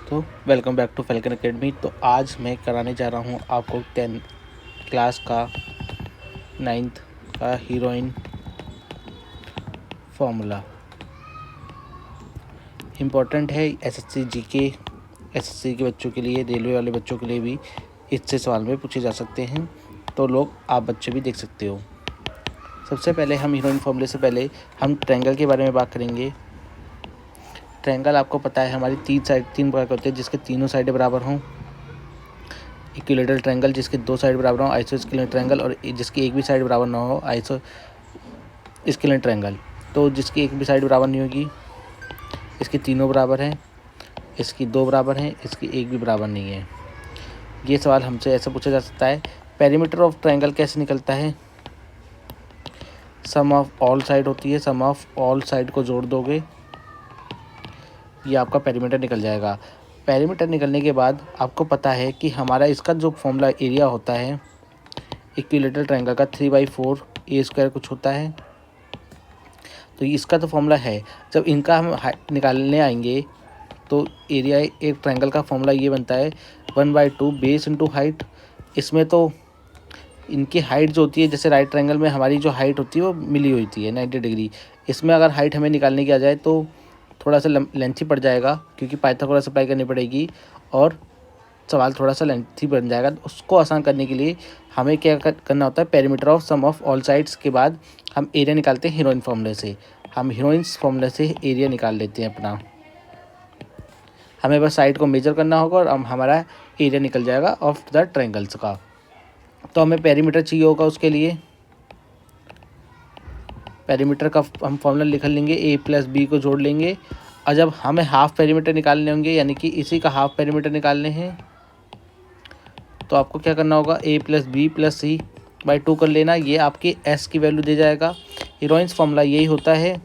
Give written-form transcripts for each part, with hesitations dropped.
तो welcome back to Falcon academy. तो आज मैं कराने जा रहा हूँ आपको 10th क्लास का 9th का हीरोइन फॉर्मूला। इम्पोर्टेंट है एसएससी जीके, एसएससी के बच्चों के लिए, रेलवे वाले बच्चों के लिए भी इससे सवाल में पूछे जा सकते हैं, तो लोग आप बच्चे भी देख सकते हो। सबसे पहले हम हीरोइन फॉर्मूले से पहले हम ट्रायंगल के बारे में बात करेंगे। ट्रायंगल आपको पता है हमारी तीन प्रकार के होते हैं, जिसके तीनों साइडें बराबर हों। इक्विलेटरल ट्रायंगल जिसके दो साइड बराबर हो, आइसोस्केलेटल ट्रायंगल, और जिसकी एक भी साइड बराबर ना हो, आइसो स्केलेटल ट्रायंगल। तो जिसकी एक भी साइड बराबर नहीं होगी, इसके तीनों बराबर हैं, इसकी दो बराबर हैं, इसकी एक भी बराबर नहीं है। ये सवाल हमसे ऐसा पूछा जा सकता है। पेरीमीटर ऑफ ट्रायंगल कैसे निकलता है? सम ऑफ ऑल साइड होती है, सम ऑफ ऑल साइड को जोड़ दोगे, ये आपका पेरीमीटर निकल जाएगा। पेरीमीटर निकलने के बाद आपको पता है कि हमारा इसका जो फॉर्मूला एरिया होता है इक्विलेटरल ट्रायंगल का 3/4 ए स्क्वायर कुछ होता है। तो इसका तो फॉर्मूला है। जब इनका हम निकालने आएंगे तो एरिया एक ट्रायंगल का फॉर्मूला ये बनता है 1/2 बेस इंटू हाइट। इसमें तो इनकी हाइट जो होती है, जैसे राइट ट्रायंगल में हमारी जो हाइट होती है वो मिली हुई होती है 90 डिग्री। इसमें अगर हाइट हमें निकालने की आ जाए तो थोड़ा सा लेंथी पड़ जाएगा, क्योंकि पाइथागोरस अप्लाई करनी पड़ेगी और सवाल थोड़ा सा लेंथी बन जाएगा। उसको आसान करने के लिए हमें क्या करना होता है, perimeter of sum of all sides के बाद हम एरिया निकालते हैं हीरोइन फॉर्मूले से। हम हीरोइंस फॉर्मूले से एरिया निकाल लेते हैं अपना। हमें बस साइड को मेजर करना होगा और हमारा एरिया निकल जाएगा ऑफ द ट्रायंगल्स का। तो हमें पेरीमीटर चाहिए होगा, उसके लिए पेरीमीटर का हम फॉर्मूला लिख लेंगे, ए प्लस बी को जोड़ लेंगे। और जब हमें हाफ पेरीमीटर निकालने होंगे, यानी कि इसी का हाफ पेरीमीटर निकालने हैं, तो आपको क्या करना होगा, A plus B plus C by 2 कर लेना। ये आपकी एस की वैल्यू दे जाएगा। हीरोइंस फॉर्मूला यही होता है।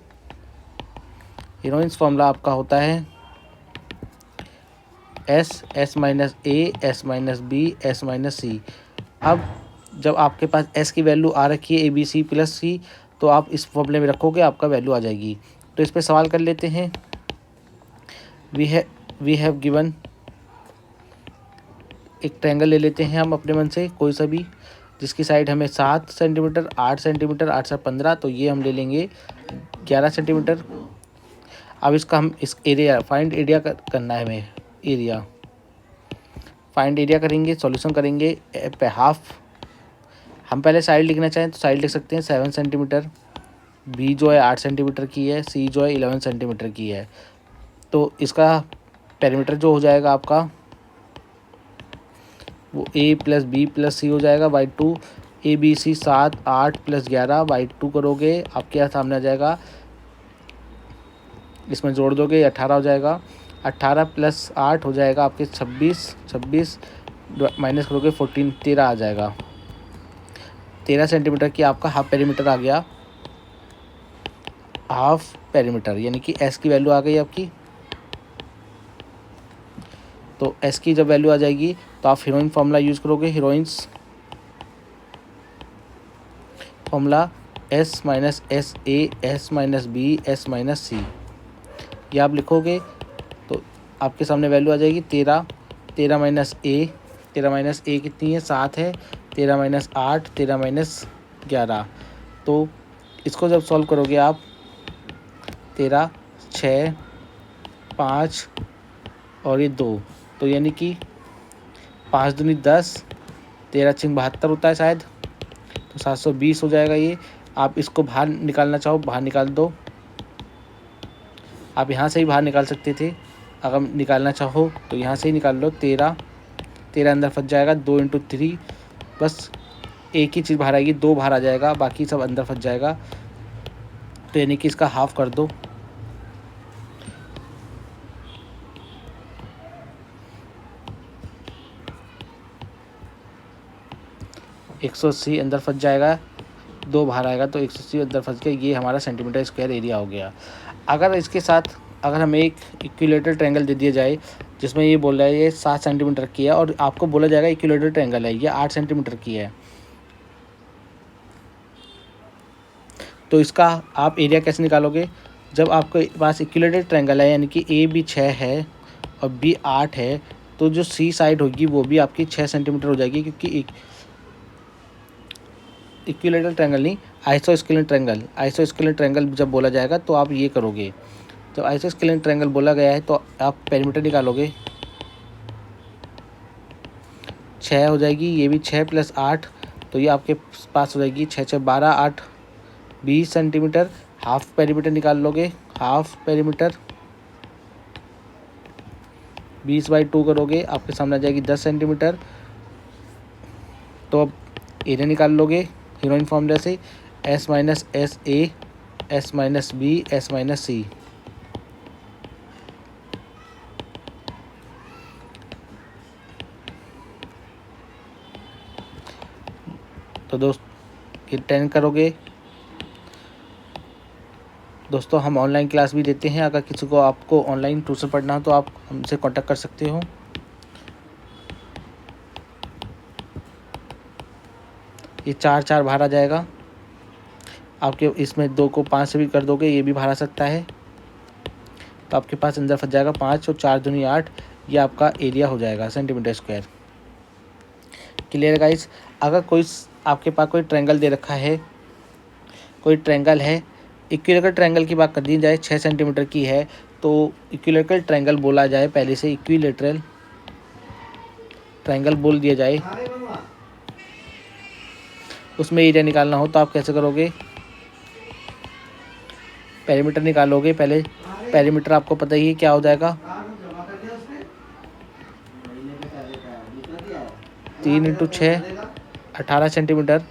हीरोइंस फॉर्मूला आपका होता है S minus A, S minus B, S minus C. अब जब आपके पास एस की वैल्यू आ रखी है ए बी सी प्लस सी, तो आप इस फॉर्मूले में रखोगे, आपका वैल्यू आ जाएगी। तो इस पर सवाल कर लेते हैं। वी हैव गिवन, एक ट्रायंगल ले लेते हैं हम अपने मन से कोई सा भी, जिसकी साइड हमें 7 सेंटीमीटर, 8 सेंटीमीटर, 8 से 15, तो ये हम ले लेंगे 11 सेंटीमीटर। अब इसका हम इस एरिया फाइंड एरिया करना है हमें। एरिया फाइंड एरिया करेंगे, सॉल्यूशन करेंगे पे हाफ। हम पहले साइड लिखना चाहें तो साइड लिख सकते हैं 7 सेंटीमीटर, बी जो है 8 सेंटीमीटर की है, सी जो है 11 सेंटीमीटर की है। तो इसका पेरीमीटर जो हो जाएगा आपका वो A plus B plus C हो जाएगा by 2। A B C 7, 8 plus 11 by 2 करोगे, आपके यहाँ सामने आ जाएगा। इसमें जोड़ दोगे 18 हो जाएगा। 18 प्लस 8 हो जाएगा आपके 26, 26 माइनस करोगे 14, 13 आ जाएगा। 13 सेंटीमीटर की आपका हाफ पेरीमीटर आ गया। हाफ पेरीमीटर यानी कि एस की वैल्यू आ गई आपकी। तो एस की जब वैल्यू आ जाएगी तो आप हीरोइन फॉर्मूला यूज़ करोगे। Heroines formula S minus S A, S minus B, S minus C, ये आप लिखोगे तो आपके सामने वैल्यू आ जाएगी 13। 13 माइनस ए, 13 माइनस ए कितनी है, 7 है। 13 माइनस 8, 13 माइनस 11। तो इसको जब सॉल्व करोगे आप, 13, 6, 5 और ये 2, तो यानी कि 5 दूनी 10, 13 छिंग 72 होता है शायद, तो 720 हो जाएगा ये। आप इसको बाहर निकालना चाहो बाहर निकाल दो। आप यहाँ से ही बाहर निकाल सकते थे, अगर निकालना चाहो तो यहाँ से ही निकाल लो। 13 अंदर फंस जाएगा, 2 इंटू 3, बस एक ही चीज़ बाहर आएगी, 2 बाहर आ जाएगा, बाकी सब अंदर फंस जाएगा। तो यानी कि इसका हाफ कर दो। एक 180 अंदर फंस जाएगा, 2 बाहर आएगा, तो 180 अंदर फंस गया। ये हमारा सेंटीमीटर स्क्वायर एरिया हो गया। अगर इसके साथ अगर हमें एक इक्विलेटरल ट्रायंगल दे दिया जाए जिसमें ये बोल रहा है ये 7 सेंटीमीटर की है, और आपको बोला जाएगा इक्विलेटरल ट्रायंगल है ये 8 सेंटीमीटर की है, तो इसका आप एरिया कैसे निकालोगे? जब आपके पास इक्विलेटरल ट्रायंगल है, यानी कि ए बी 6 है और बी 8 है, तो जो सी साइड होगी वो भी आपकी 6 सेंटीमीटर हो जाएगी, क्योंकि इक्विलेटरल ट्रायंगल नहीं, आइसोस्केलेटल ट्रायंगल जब बोला जाएगा तो आप ये करोगे। जब आइसोस्केलेटल ट्रायंगल बोला गया है तो आप पेरीमीटर निकालोगे, 6 हो जाएगी, ये भी 6 + 8, तो ये आपके पास हो जाएगी 6 × 6 = 12, 8 20 सेंटीमीटर। हाफ पेरीमीटर निकाल लोगे, हाफ पेरीमीटर 20/2 करोगे, आपके सामने आ जाएगी 10 सेंटीमीटर। तो अब एरिया निकाल लोगे हीरोइन फॉर्मूला से, S - SA S - B S - C। तो ये 10 करोगे। दोस्तों हम ऑनलाइन क्लास भी देते हैं, अगर किसी को आपको ऑनलाइन ट्यूशन पढ़ना हो तो आप हमसे कांटेक्ट कर सकते हो। ये 4 4 बाहर आ जाएगा आपके, इसमें 2 को 5 से भी कर दोगे, ये भी बाहर आ सकता है, तो आपके पास अंदर फंस जाएगा 5 और 4 दूनी 8, ये आपका एरिया हो जाएगा सेंटीमीटर स्क्वायर। Clear guys? अगर आपके पास कोई ट्रायंगल दे रखा है, कोई ट्रायंगल है, इक्विलेटरल ट्रायंगल की बात कर दी जाए, 6 सेंटीमीटर की है, तो इक्विलेटरल ट्रायंगल बोला जाए, पहले से इक्विलेटरल ट्रायंगल बोल दिया जाए, उसमें एरिया निकालना हो तो आप कैसे करोगे? पेरीमीटर निकालोगे पहले, पेरीमीटर आपको पता ही है क्या हो जाएगा, 3 × 6 18 सेंटीमीटर।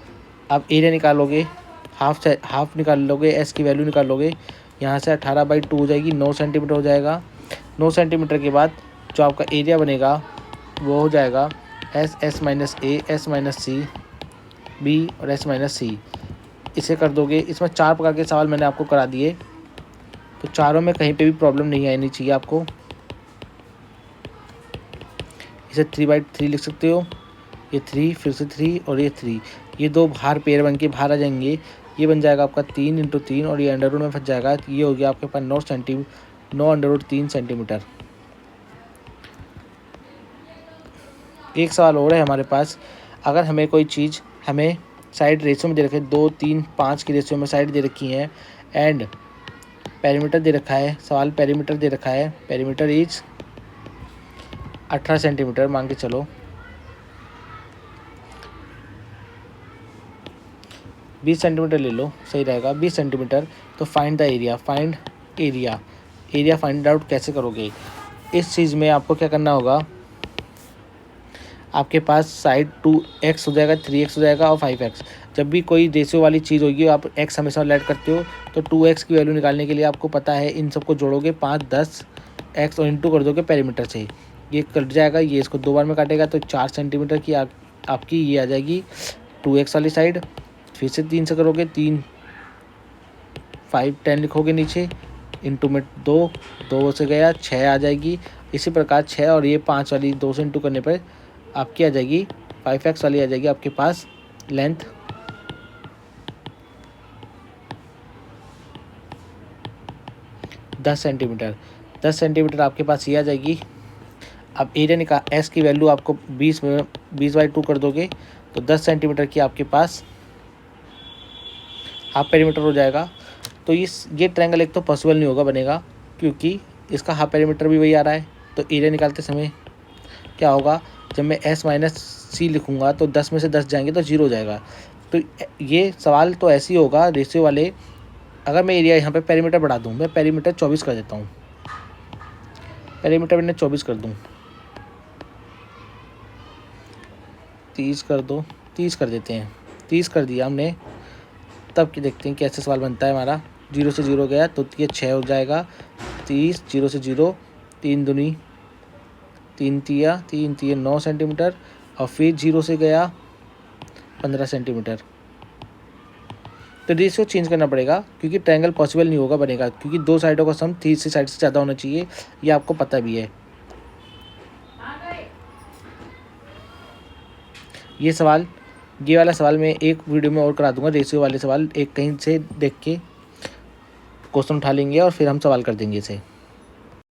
अब एरिया निकालोगे, हाफ निकाल लोगे, एस की वैल्यू निकालोगे, यहाँ से 18/2 हो जाएगी, 9 सेंटीमीटर हो जाएगा। 9 सेंटीमीटर के बाद जो आपका एरिया बनेगा वो हो जाएगा S S - A S - C B और S - C। इसे कर दोगे, इसमें 4 प्रकार के सवाल मैंने आपको करा दिए, तो चारों में कहीं पे भी प्रॉब्लम नहीं आनी चाहिए आपको। इसे 3/3 लिख सकते हो, ये 3 फिर से 3 और ये 3, ये 2 बाहर पेयर बन के बाहर आ जाएंगे, ये बन जाएगा आपका 3 × 3 और ये अंडर रूट में फंस जाएगा, ये हो गया आपके पास 9 √3 सेंटीमीटर। एक सवाल और है हमारे पास, अगर हमें कोई चीज़ हमें साइड रेशियो में दे रखे, 2 3 5 की रेशियो में साइड दे रखी है, एंड पेरीमीटर दे रखा है, सवाल पेरीमीटर दे रखा है, पेरीमीटर इज 18 सेंटीमीटर मान के चलो, 20 सेंटीमीटर ले लो, सही रहेगा 20 सेंटीमीटर। तो find the area, area find out कैसे करोगे? इस चीज़ में आपको क्या करना होगा, आपके पास साइड 2x हो जाएगा, 3x हो जाएगा और 5x। जब भी कोई रेशियो वाली चीज़ होगी, आप x हमेशा ऐड करते हो, तो 2x की वैल्यू निकालने के लिए आपको पता है, इन सबको जोड़ोगे 5 10 x और इंटू कर दोगे पेरीमीटर से, ये कट जाएगा, ये इसको 2 बार में काटेगा, तो 4 सेंटीमीटर की आपकी ये आ जाएगी 2x वाली साइड। फिर से 3 से करोगे, 3 5 10 लिखोगे नीचे, इंटू में 2 से गया 6 आ जाएगी। इसी प्रकार 6 और ये 5 वाली 2 से इंटू करने पर आपकी आ जाएगी 5x वाली आ जाएगी आपके पास लेंथ। दस सेंटीमीटर आपके पास ये आ जाएगी। अब एरिया एस की वैल्यू आपको 20/2 कर दोगे, तो 10 सेंटीमीटर की आपके पास हाफ पेरीमीटर हो जाएगा। तो ये ट्रायंगल एक तो पॉसिबल नहीं होगा बनेगा, क्योंकि इसका हाफ पेरीमीटर भी वही आ रहा है। तो एरिया निकालते समय क्या होगा, जब मैं S - C लिखूँगा तो 10 में से 10 जाएंगे तो 0 हो जाएगा। तो ये सवाल तो ऐसे ही होगा रेशियो वाले। अगर मैं एरिया यहाँ पे पेरीमीटर बढ़ा दूँ, मैं पेरीमीटर 24 कर देता हूँ, पेरीमीटर मैंने 24 कर दूँ, 30 कर दो, 30 कर देते हैं, 30 कर दिया हमने। तब कि देखते हैं कैसे सवाल बनता है हमारा। 0 से 0 गया तो ये 6 हो जाएगा, 30 0 से 0, 3 दूनी 3 तिया 9 सेंटीमीटर, और फिर 0 से गया 15 सेंटीमीटर। तो रेशियो चेंज करना पड़ेगा, क्योंकि ट्रायंगल पॉसिबल नहीं होगा बनेगा, क्योंकि 2 साइडों का सम 3 साइड से ज़्यादा होना चाहिए, ये आपको पता भी है। ये वाला सवाल मैं एक वीडियो में और करा दूंगा, रेशियो वाले सवाल एक कहीं से देख के क्वेश्चन उठा लेंगे और फिर हम सवाल कर देंगे इसे।